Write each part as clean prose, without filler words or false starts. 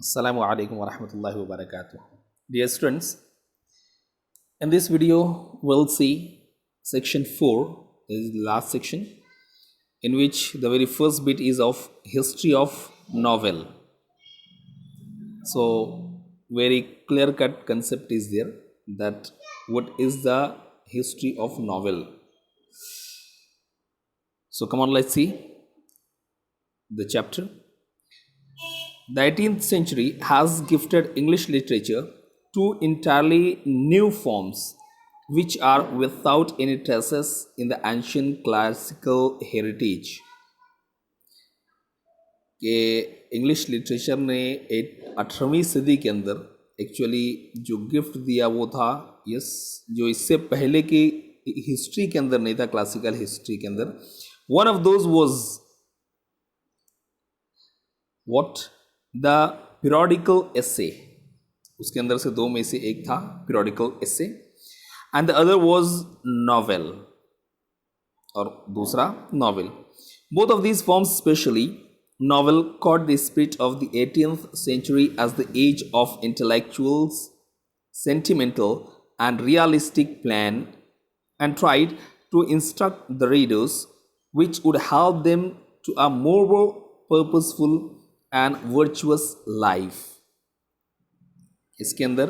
Assalamu alaikum wa rahmatullahi wa barakatuh. Dear students, in this video we'll see section 4, this is the last section, in which the very first bit is of history of novel. So very clear cut concept is there that what is the history of novel. So come on, let's see the chapter. The 18th century has gifted English literature two entirely new forms which are without any traces in the ancient classical heritage. कि English literature ने 18वीं सदी के अंदर actually जो gift दिया वो था जो इससे पहले की हिस्ट्री के अंदर नहीं था, क्लासिकल हिस्ट्री के अंदर. One of those was what the periodical essay. उसके अंदर से दो में से एक था periodical essay and the other was novel, और दूसरा novel. Both of these forms specially novel caught the spirit of the 18th century as the age of intellectuals, sentimental and realistic plan, and tried to instruct the readers which would help them to a more purposeful and virtuous life. इसके अंदर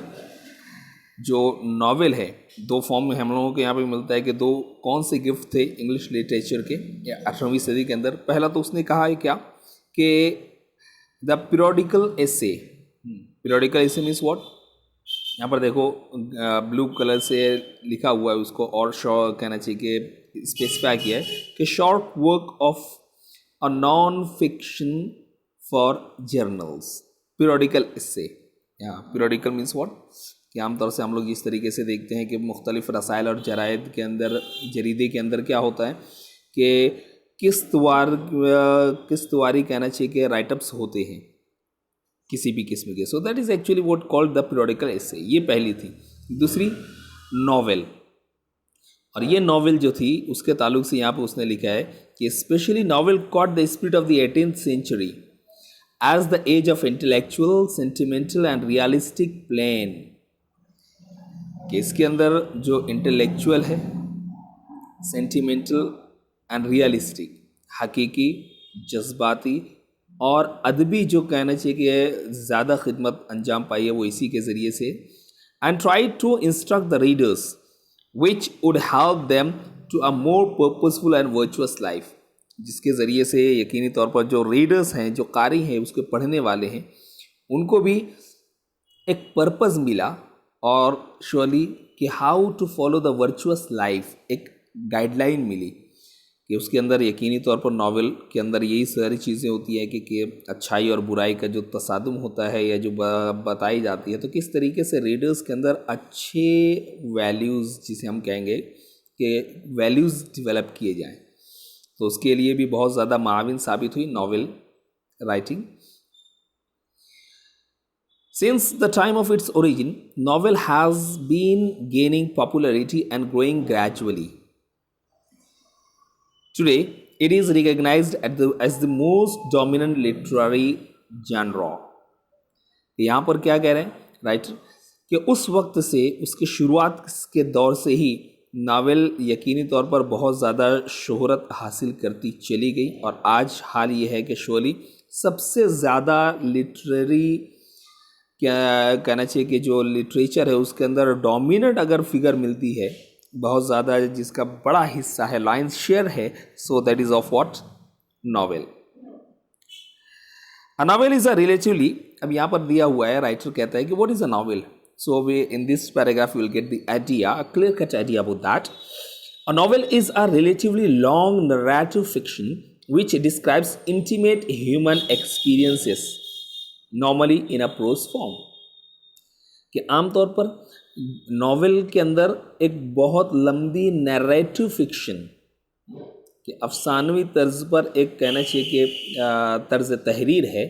जो novel है दो form में हम लोगों को यहाँ पे मिलता है कि दो कौन से गिफ्ट थे इंग्लिश लिटरेचर के 18वीं सदी के अंदर. पहला तो उसने कहा है क्या कि the periodical essay. Periodical essay means what, यहाँ पर देखो ब्लू कलर से लिखा हुआ है उसको, और शॉर्ट कहना चाहिए कि स्पेसिफाई किया है कि short work of a non fiction for journals. Periodical essay, यहाँ पीरियोडिकल मीन्स व्हाट कि आमतौर से हम लोग इस तरीके से देखते हैं कि मुख्तलिफ रसायल और जराइद के अंदर, जरीदे के अंदर क्या होता है कि किस्तवारी कहना चाहिए कि राइटअप्स होते हैं किसी भी किस्म के. So that is actually what called the periodical essay. ये पहली थी. दूसरी नॉवेल, और ये नॉवेल जो थी उसके ताल्लुक से यहाँ पे उसने लिखा है कि specially novel caught the spirit of the 18th century as the age of intellectual, sentimental and realistic plane. कि इसके अंदर जो इंटेलेक्चुअल है, सेंटिमेंटल एंड रियलिस्टिक, हकीकी, जज्बाती और अदबी जो कहना चाहिए कि ज़्यादा खिदमत अंजाम पाई है वो इसी के ज़रिए से. And try to instruct the readers which would help them to a more purposeful and virtuous life. जिसके ज़रिए से यकीनी तौर पर जो रीडर्स हैं, जो कारी हैं, उसके पढ़ने वाले हैं, उनको भी एक पर्पज़ मिला और श्योरली कि how to follow the virtuous life एक गाइडलाइन मिली. कि उसके अंदर यकीनी तौर पर नावल के अंदर यही सारी चीज़ें होती हैं कि अच्छाई और बुराई का जो तसादुम होता है या जो बताई जाती है, तो किस तरीके से रीडर्स के अंदर अच्छे वैल्यूज़, जिसे हम कहेंगे कि वैल्यूज़ डेवलप किए जाएं. तो उसके लिए भी बहुत ज़्यादा माविन साबित हुई novel writing. Since the time of its origin, novel has been gaining popularity and growing gradually. Today, it is recognized as the most dominant literary genre. यहाँ पर क्या कह रहे हैं राइटर कि उस वक्त से, उसके शुरुआत के दौर से ही नावल यकीनी तौर पर बहुत ज़्यादा शोहरत हासिल करती चली गई, और आज हाल ये है कि शोली सबसे ज़्यादा लिटरेरी क्या कहना चाहिए कि जो लिटरेचर है उसके अंदर डोमिनेंट अगर फिगर मिलती है बहुत ज़्यादा, जिसका बड़ा हिस्सा है, लाइन्स शेयर है, सो that is of what novel. A novel is a relatively, अब यहाँ पर दिया हुआ है, राइटर कहता है कि what is a novel. So we in this paragraph will get the idea, a clear cut idea about that. A novel is a relatively long narrative fiction which describes intimate human experiences normally in a prose form. कि आमतौर पर novel के अंदर एक बहुत लंबी narrative fiction कि अफसानवी तर्ज पर एक कहना चाहिए कि तर्ज तहरीर है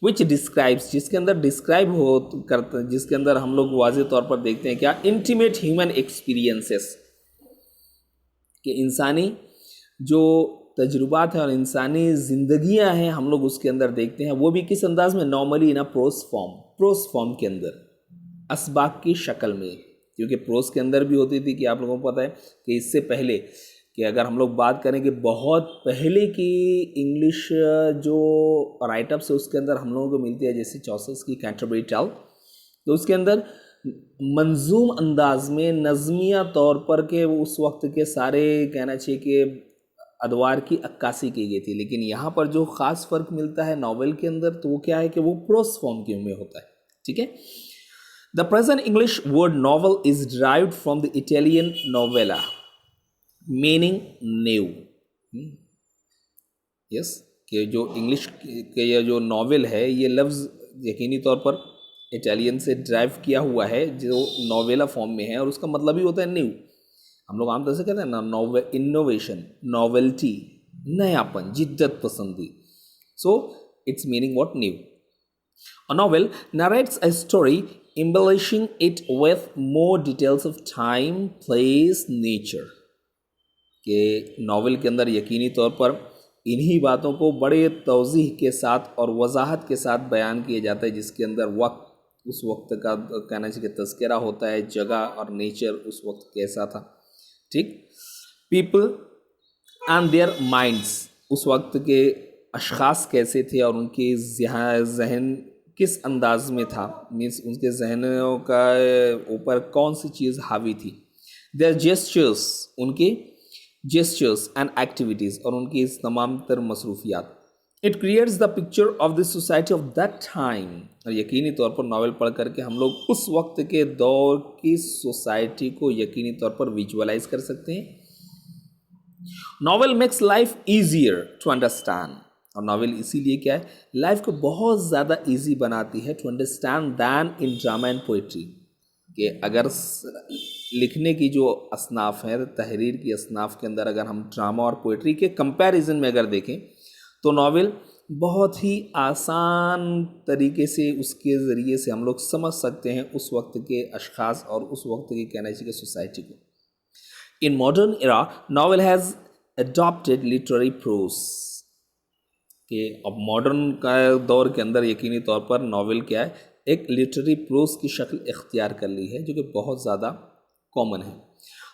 विच डिस्क्राइब्स, जिसके अंदर डिस्क्राइब हो करते, जिसके अंदर हम लोग वाज़े तौर पर देखते हैं क्या, इंटीमेट ह्यूमन एक्सपीरियंसेस, कि इंसानी जो तजुर्बात हैं और इंसानी ज़िंदगियां हैं हम लोग उसके अंदर देखते हैं, वो भी किस अंदाज में, नॉर्मली ना प्रोस फॉर्म के अंदर, असबाक की शक्ल में। क्योंकि प्रोस के अंदर भी होती थी कि आप लोगों को पता है कि इससे पहले कि अगर हम लोग बात करें कि बहुत पहले की इंग्लिश जो राइटअप्स है उसके अंदर हम लोगों को मिलती है, जैसे चौसस की कैंटरबरी टेल, तो उसके अंदर मंजूम अंदाज में नज़मिया तौर पर के उस वक्त के सारे कहना चाहिए कि अदवार की अक्कासी की गई थी। लेकिन यहाँ पर जो ख़ास फ़र्क मिलता है नावल के अंदर, तो वो क्या है कि वो प्रोस फॉर्म के में होता है। ठीक है। The present English word novel is derived from the Italian novella meaning new. Yes, कि जो इंग्लिश के ये जो नॉवेल है, ये लफ्ज़ यकीनी तौर पर इटालियन से ड्राइव किया हुआ है, जो नोवेला फॉर्म में है, और उसका मतलब ही होता है न्यू। हम लोग आमतौर से कहते हैं ना इनोवेशन, नॉवेल्टी, नयापन, जिद्दत पसंदी। So it's meaning what, new. A novel narrates a story, embellishing it with more details of time, place, nature. कि नावल के अंदर यकीनी तौर पर इन्हीं बातों को बड़े तौज़ीह के साथ और वजाहत के साथ बयान किया जाता है, जिसके अंदर वक्त, उस वक्त का कहना चाहिए तज़किरा होता है, जगह और नेचर उस वक्त कैसा था। ठीक। पीपल एंड देयर माइंड्स, उस वक्त के अशख़ास कैसे थे और उनके जहन किस अंदाज में था, मीन्स उनके जहनों का ऊपर कौन सी चीज़ हावी थी। देयर जेस्चर्स, उनके जेस्चर्स एंड एक्टिविटीज़, और उनकी इस तमाम तर मसरूफियात। It creates the picture of the society of that time, और यकीनी तौर पर नावल पढ़ करके हम लोग उस वक्त के दौर की सोसाइटी को यकीनी तौर पर विजुअलाइज कर सकते हैं। Novel makes life easier to understand, और नावल इसीलिए क्या है, लाइफ को बहुत ज़्यादा इजी बनाती है to understand than in drama and poetry. कि अगर लिखने की जो असनाफ़ है, तहरीर की असनाफ़ के अंदर अगर हम ड्रामा और पोइट्री के कंपैरिजन में अगर देखें, तो नावल बहुत ही आसान तरीके से उसके ज़रिए से हम लोग समझ सकते हैं उस वक्त के अशख़ास और उस वक्त की कहना चाहिए सोसाइटी को। In modern era novel has adopted literary prose, कि अब मॉडर्न का दौर के अंदर यकीनी तौर पर नावल क्या है, एक लिटरेरी प्रोज की शक्ल इख्तियार कर ली है, जो कि बहुत ज़्यादा कॉमन है।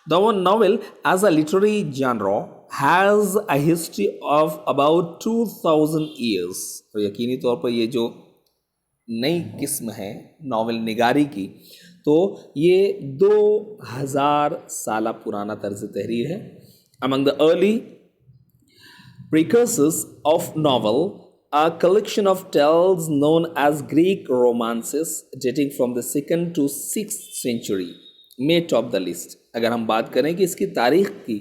The novel as a literary genre has a history of about 2000 years, तो यकीनी तौर पर ये जो नई किस्म है नावल निगारी की, तो ये 2000 साल पुराना तर्ज तहरीर है। Among the early precursors of novel, a collection of tales known as Greek romances dating from the 2nd to 6th century may top the list. अगर हम बात करें कि इसकी तारीख की,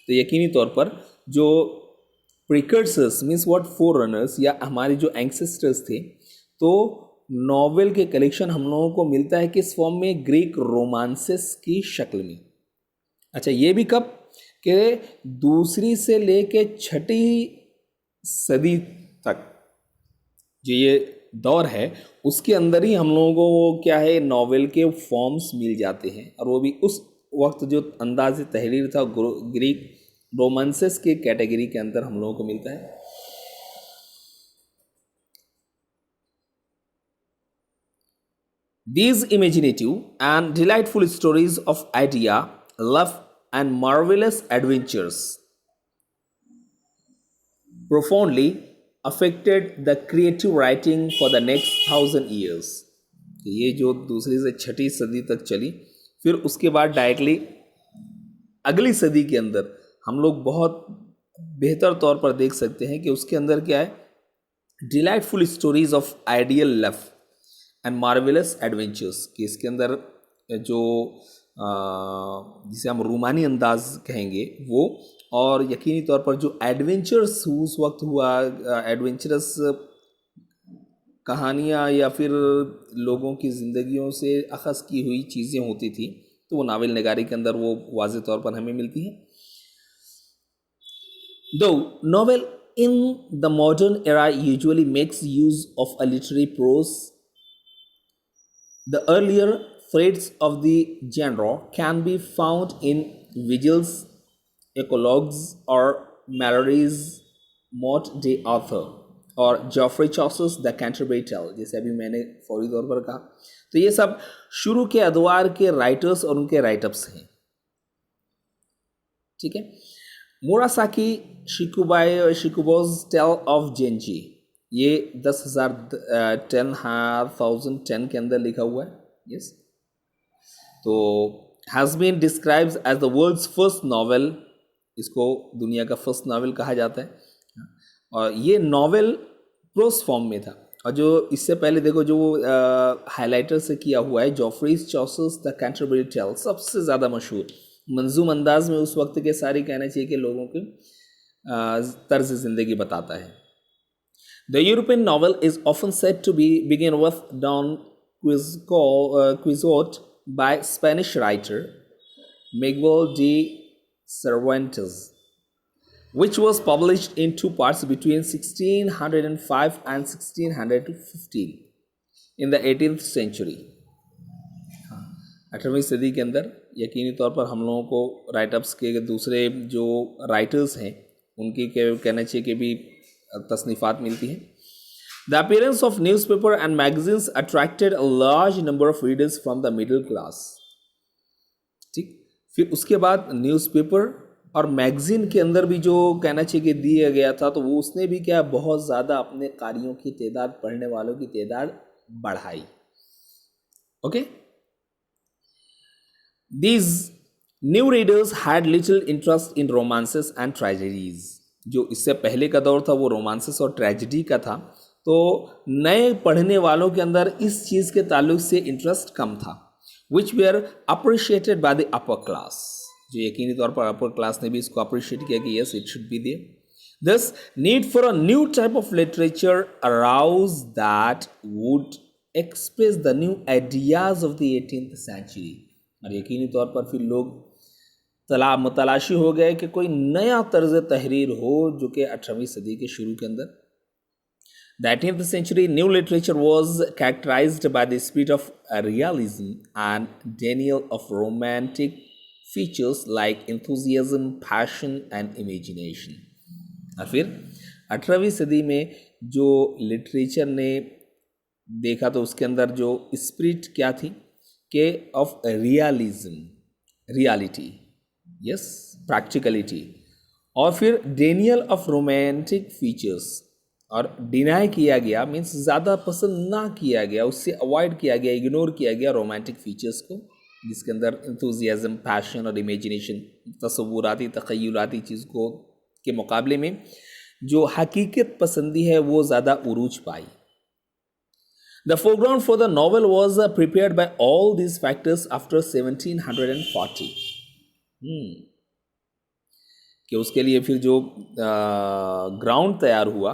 तो यकीनी तौर पर जो precursors मीन्स what forerunners या हमारे जो ancestors थे, तो नॉवेल के कलेक्शन हम लोगों को मिलता है किस फॉर्म में, ग्रीक रोमांसेस की शक्ल में। अच्छा, ये भी कब, कि दूसरी से लेके 6ठी सदी तक जो ये दौर है, उसके अंदर ही हम लोगों को वो क्या है, नावल के फॉर्म्स मिल जाते हैं, और वो भी उस वक्त जो अंदाज़ तहरीर था ग्रीक रोमांसेस के कैटेगरी के अंदर हम लोगों को मिलता है। These imaginative and delightful stories of idea, love and marvelous adventures profoundly affected the creative writing for the next 1000 years. ये जो दूसरी से 6ठी सदी तक चली, फिर उसके बाद डायरेक्टली अगली सदी के अंदर हम लोग बहुत बेहतर तौर पर देख सकते हैं कि उसके अंदर क्या है, delightful stories of ideal love and marvellous adventures, कि इसके अंदर जो जिसे हम रूमानी अंदाज कहेंगे वो, और यकीनी तौर पर जो एडवेंचर्स उस वक्त हुआ, एडवेंचरस कहानियाँ या फिर लोगों की ज़िंदगियों से अख़ज़ की हुई चीज़ें होती थी, तो वो नावल निगारी के अंदर वो वाज़े तौर पर हमें मिलती हैं। Though novel in the modern era usually makes use of a literary prose, the earlier threads of the genre can be found in vigils, eclogues, or melodies Morte d' Arthur और Geoffrey Chaucer's the Canterbury tale, जैसे अभी मैंने फौरी तौर पर कहा। तो ये सब शुरू के अदवार के राइटर्स और उनके राइटअप्स हैं, ठीक है। Murasaki Shikibu's tale of Genji, ये 10,010 के अंदर लिखा हुआ है, यस। तो has been described as the world's first novel, इसको दुनिया का फर्स्ट नॉवेल कहा जाता है। और ये नॉवेल प्रोस फॉर्म में था, और जो इससे पहले देखो जो हाइलाइटर से किया हुआ है, Geoffrey Chaucer's the Canterbury tell, सबसे ज़्यादा मशहूर मंजूम अंदाज में उस वक्त के सारे कहना चाहिए कि लोगों के तर्ज ज़िंदगी बताता है। The European novel is often said to be begin with Don Quixote by Spanish writer Miguel de Cervantes, which was published in two parts between 1605 and 1615 in the 18th century। 18वीं सदी के अंदर यकीनी तौर पर हम लोगों को राइटअप्स के दूसरे जो राइटर्स हैं उनकी कहना चाहिए कि भी तसनीफ़ात मिलती हैं। The appearance of newspaper and magazines attracted a large number of readers from the middle class, ठीक। फिर उसके बाद न्यूज़पेपर और मैगजीन के अंदर भी जो कहना चाहिए कि दिया गया था, तो वो उसने भी क्या बहुत ज़्यादा अपने कारियों की तादाद, पढ़ने वालों की तादाद बढ़ाई, okay. These new readers had little interest in romances and tragedies, जो इससे पहले का दौर था वो रोमांसेस और ट्रेजेडी का था, तो नए पढ़ने वालों के अंदर इस चीज़ के ताल्लुक से इंटरेस्ट कम था, which were appreciated by the upper class, जो यकीनी तौर पर अपर क्लास ने भी इसको अप्रिशिएट किया कि yes it should be there. This need for a new type of literature arouse that would express the new ideas of the 18th century, और यकीनी तौर पर फिर लोग मतलाशी हो गए कि कोई नया तर्ज तहरीर हो जो कि 18वीं सदी के शुरू के अंदर। The 18th century new literature was characterized by the spirit of realism and denial of romantic features like enthusiasm, passion and imagination। और फिर 18वीं सदी में जो लिटरेचर ने देखा तो उसके अंदर जो स्पिरिट क्या थी कि of realism, reality, yes, practicality, और फिर डेनियल ऑफ रोमांटिक फीचर्स, और डिनाई किया गया मीन्स ज़्यादा पसंद ना किया गया, उससे अवॉइड किया गया, इग्नोर किया गया रोमांटिक फीचर्स को, जिसके अंदर इंथुजियाज़म, पैशन और इमेजिनेशन, तसव्वुराती तख़य्युलाती चीज़ को के मुकाबले में जो हकीकत पसंदी है वो ज़्यादा उरूज पाई। The foreground for the novel was prepared by all these factors after 1740, कि उसके लिए फिर जो ग्राउंड तैयार हुआ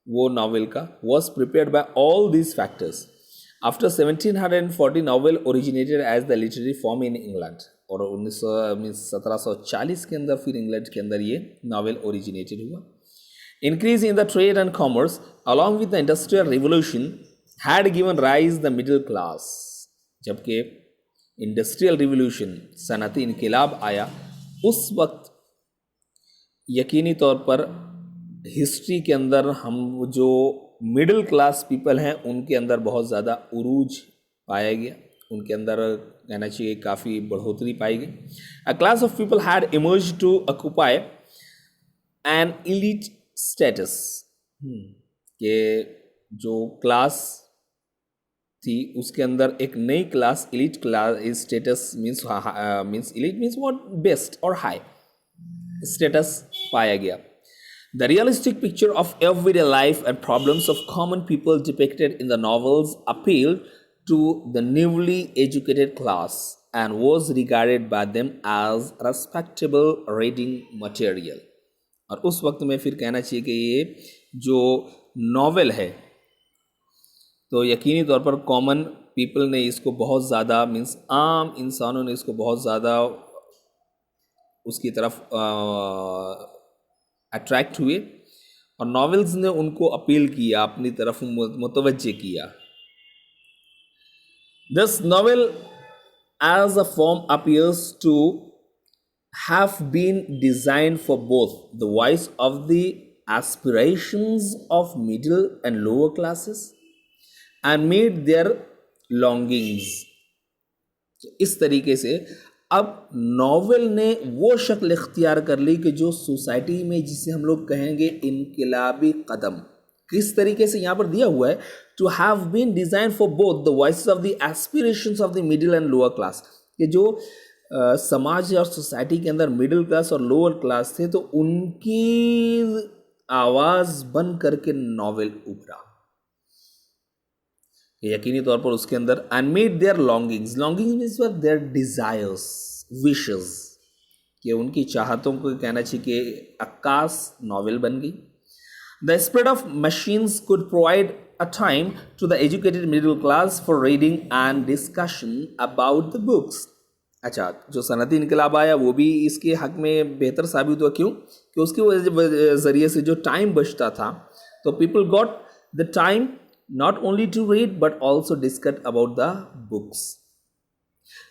वो नॉवेल का, was prepared by all these factors. After 1740 novel originated as the literary form in England, और 1740 के अंदर फिर इंग्लैंड के अंदर ये नॉवेल ओरिजिनेटेड हुआ। Increase in the trade and commerce along with the industrial revolution had given rise the middle class, जबकि industrial revolution, सनअती इनकलाब आया, उस वक्त यकीनी तौर पर हिस्ट्री के अंदर हम जो मिडिल क्लास पीपल हैं उनके अंदर बहुत ज़्यादा उरूज पाया गया, उनके अंदर कहना चाहिए काफ़ी बढ़ोतरी पाई गई। A class of people had emerge to occupy an elite status, कि जो क्लास थी उसके अंदर एक नई class, elite class status means elite means what, best और हाई स्टेटस पाया गया। The realistic picture of everyday life and problems of common people depicted in the novels appealed to the newly educated class and was regarded by them as respectable reading material। और उस वक्त में फिर कहना चाहिए कि ये जो नॉवेल है तो यकीनी तौर पर कॉमन पीपल ने इसको बहुत ज़्यादा मीन्स आम इंसानों ने इसको बहुत ज़्यादा उसकी तरफ अट्रैक्ट हुए, और नॉवेल्स ने उनको अपील किया, अपनी तरफ मुतवज्जे किया। This novel as a form appears to have been designed for both the voice of the aspirations of middle and lower classes and meet their longings. इस तरीके से अब नॉवेल ने वो शक्ल इख्तियार कर ली कि जो सोसाइटी में जिसे हम लोग कहेंगे इनकलाबी कदम, किस तरीके से यहाँ पर दिया हुआ है, to have been design for both the voices of the aspirations of the middle and lower class, कि जो समाज और सोसाइटी के अंदर मिडिल क्लास और लोअर क्लास थे तो उनकी आवाज़ बन करके नॉवेल उभरा। यकीनी तौर पर उसके अंदर and meet their longings, longings means their desires, wishes, कि उनकी चाहतों को कहना चाहिए कि अक्कास नॉवेल बन गई। The spread of machines could provide a time to the educated middle class for reading and discussion about the books. अच्छा, जो सनती इनकलाब आया वो भी इसके हक में बेहतर साबित हुआ। क्यों? कि उसके ज़रिए से जो टाइम बचता था तो people got the time not only to read but also discuss about the books.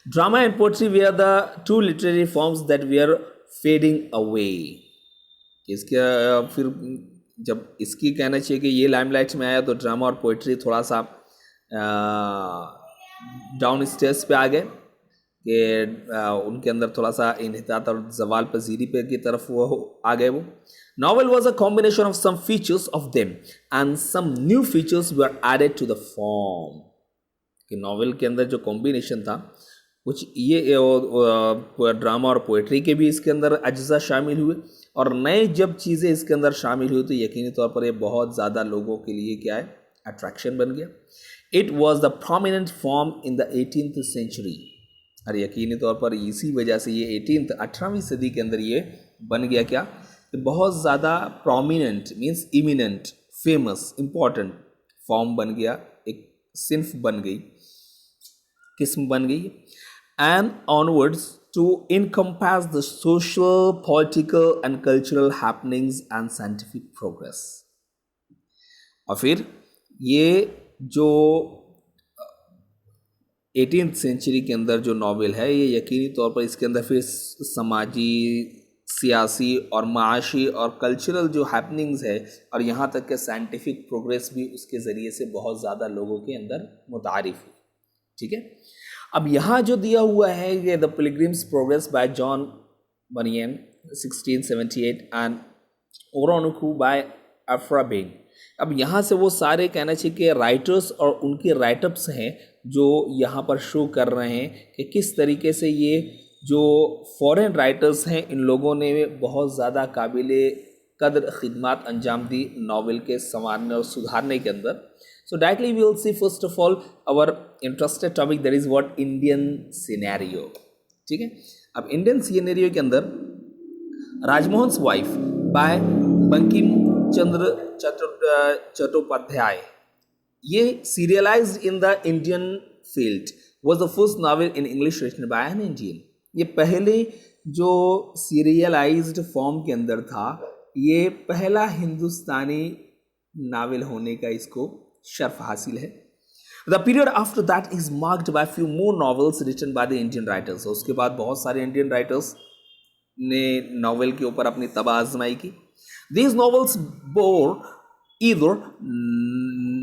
Drama and poetry were the two literary forms that were fading away. इसके फिर जब इसकी कहना चाहिए कि ये लाइमलाइट में आया तो ड्रामा और पोइट्री थोड़ा सा डाउन स्टेज पे आ गए, कि उनके अंदर थोड़ा सा इन्हितात और जवाल पजीरी पे की तरफ वो आ गए। वो novel was a combination of some features of them and some new features were added to the form, कि नॉवेल के अंदर जो कॉम्बिनेशन था कुछ ये ड्रामा और पोइट्री के भी इसके अंदर अज्जा शामिल हुए और नए जब चीज़ें इसके अंदर शामिल हुई तो यकीनी तौर पर ये बहुत ज़्यादा लोगों के लिए क्या है, अट्रैक्शन बन गया। It was the prominent form in the 18th century, और यकीनी तौर पर इसी वजह से ये 18वीं सदी के अंदर ये बन गया क्या, बहुत ज़्यादा prominent means eminent, famous, important form बन गया, एक सिंफ बन गई, किस्म बन गई। And onwards to encompass the social, political and cultural happenings and scientific progress. और फिर ये जो 18th सेंचुरी के अंदर जो नॉवेल है ये यकीनी तौर पर इसके अंदर फिर समाजी, सियासी और माशी और कल्चरल जो हैपनिंग्स है और यहाँ तक के साइंटिफिक प्रोग्रेस भी उसके ज़रिए से बहुत ज़्यादा लोगों के अंदर मुतारिफ हुई। ठीक है, अब यहाँ जो दिया हुआ है ये the pilgrim's progress by John Bunyan 1678 and Oroonoko by Aphra Behn. अब यहाँ से वो सारे कहना चाहिए कि राइटर्स और उनके राइटअप्स हैं जो यहाँ पर शो कर रहे हैं कि किस तरीके से ये जो फॉरेन राइटर्स हैं इन लोगों ने बहुत ज़्यादा काबिले कदर खिदमत अंजाम दी नावल के संवारने और सुधारने के अंदर। So directly we will see first of all our interested topic that is what Indian scenario. ठीक है, अब इंडियन सिनेरियो के अंदर राजमोहन्स वाइफ बाय बंकिम चंद्र चट्टोपाध्याय, ये serialised in the Indian field was the first novel in English written by an Indian. ये पहले जो serialised form के अंदर था ये पहला हिंदुस्तानी नावल होने का इसको शर्फ हासिल है। The period after that is marked by few more novels written by the Indian writers. उसके बाद बहुत सारे इंडियन राइटर्स ने नावल के ऊपर अपनी तबाह आजमाई की। These novels bore either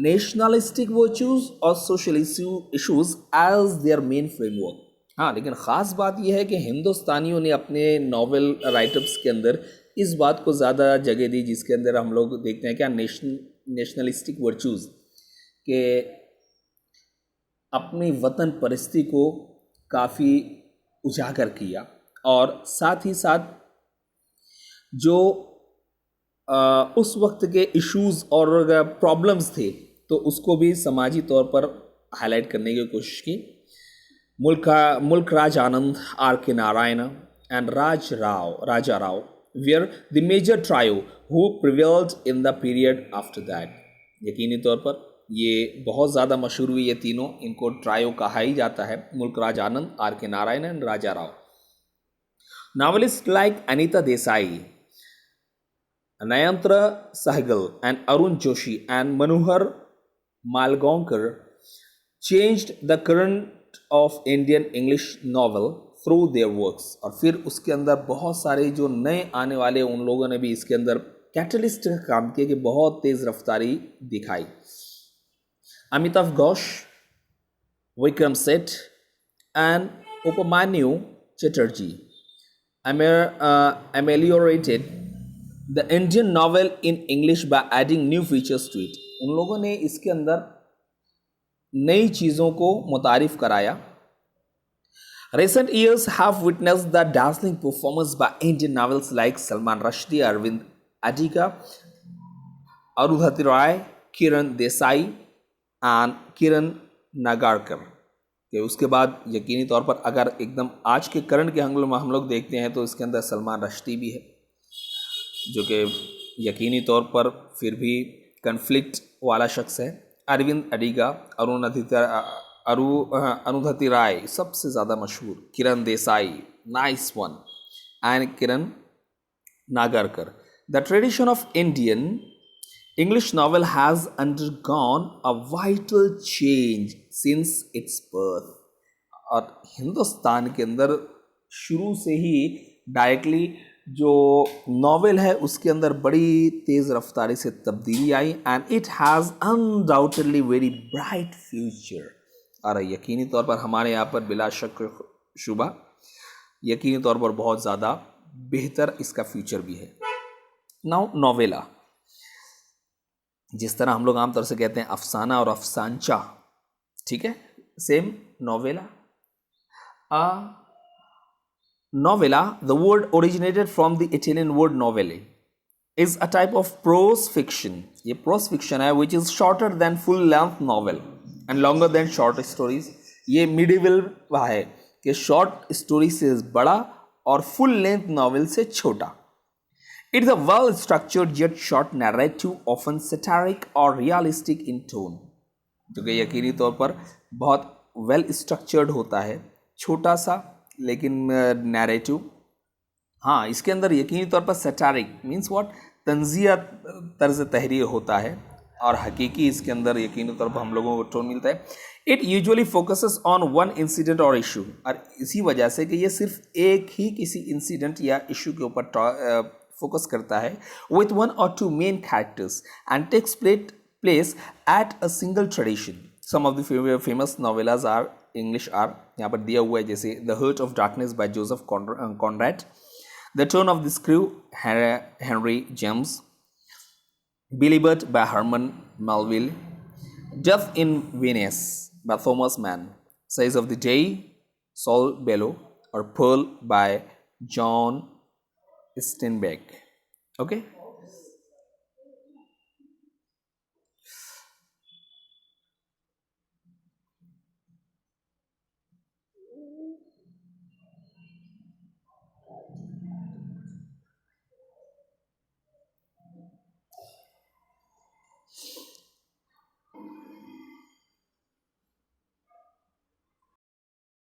nationalistic virtues or social issues as their main framework। हाँ, लेकिन ख़ास बात यह है कि हिंदुस्तानियों ने अपने नावल राइटअप्स के अंदर इस बात को ज़्यादा जगह दी जिसके अंदर हम लोग देखते हैं क्या, नेशनलिस्टिक वर्चूज़, के अपनी वतन परिस्थिति को काफ़ी उजागर किया और साथ ही साथ जो उस वक्त के इश्यूज़ और प्रॉब्लम्स थे तो उसको भी समाजी तौर पर हाईलाइट करने की कोशिश की। मुल्क राज Anand, R K Narayan and Raja Rao were the major trio who prevailed in the period after that. यकीनी तौर पर ये बहुत ज़्यादा मशहूर हुई, ये तीनों, इनको ट्रायो कहा ही जाता है, मुल्क राज Anand, R K Narayan and Raja Rao. Novelist like Anita Desai, Nayantra Sahgal and Arun Joshi and Manohar Malgaonkar changed the current of Indian English novel through their works। और फिर उसके अंदर बहुत सारे जो नए आने वाले उन लोगों ने भी इसके अंदर कैटलिस्ट का काम किया कि बहुत तेज रफ्तारी दिखाई। Amitabh Ghosh, Vikram Seth and Upmanyu Chatterjee ameliorated the Indian novel in English by adding new features to it। उन लोगों ने इसके अंदर नई चीज़ों को मुतारिफ कराया। Recent years have witnessed the dazzling performance by Indian novels like Salman Rushdie, Arvind Adiga, Arundhati Roy, Kiran Desai and Kiran Nagarkar. कि उसके बाद यकीनी तौर पर अगर एकदम आज के करंट के एंगल में हम लोग देखते हैं तो इसके अंदर सलमान रश्दी भी है, जो कि यकीनी तौर पर फिर भी कन्फ्लिक्ट वाला शख्स है। अरविंद अडिगा, अरुंधति राय सबसे ज़्यादा मशहूर, Kiran Desai nice one and Kiran Nagarkar. The tradition of Indian English novel has undergone a vital change since its birth। और हिंदुस्तान के अंदर शुरू से ही डायरेक्टली जो नॉवेल है उसके अंदर बड़ी तेज़ रफ्तारी से तब्दीली आई and it has undoubtedly very bright future. और यकीनी तौर पर हमारे यहाँ पर बिला शक शुबा यकीनी तौर पर बहुत ज़्यादा बेहतर इसका फ्यूचर भी है। नाउ नॉवेला, जिस तरह हम लोग आमतौर से कहते हैं अफसाना और अफसानचा, ठीक है, same novella. Novella, the word originated from the Italian word novelle, is a type of prose fiction. ये प्रोज फिक्शन है which is shorter than full length novel and longer than short stories. ये medieval है कि short story से बड़ा और full length novel से छोटा। It is a well-structured yet short narrative, often satiric or realistic in tone। जो कि यकीनी तौर पर बहुत वेल स्ट्रक्चर्ड होता है, छोटा सा लेकिन नैरेटिव। हाँ, इसके अंदर यकीनी तौर पर सैटारिक मीन्स व्हाट, तंजिया तर्ज तहरीर होता है, और हकीकी इसके अंदर यकीनी तौर पर हम लोगों को टोन मिलता है। It usually focuses on one incident और इशू, और इसी वजह से कि ये सिर्फ एक ही किसी इंसिडेंट या इशू के ऊपर फोकस करता है, with one or two main characters and takes place at a single tradition। Some of the famous novellas are English are यहाँ पर दिया हुआ है, जैसे The Heart of Darkness by Joseph Conrad, The Turn of the Screw Henry James, Billy Budd by Herman Melville, Death in Venice by Thomas Mann, Size of the Day Saul Bellow, और Pearl by John Steinbeck। Okay,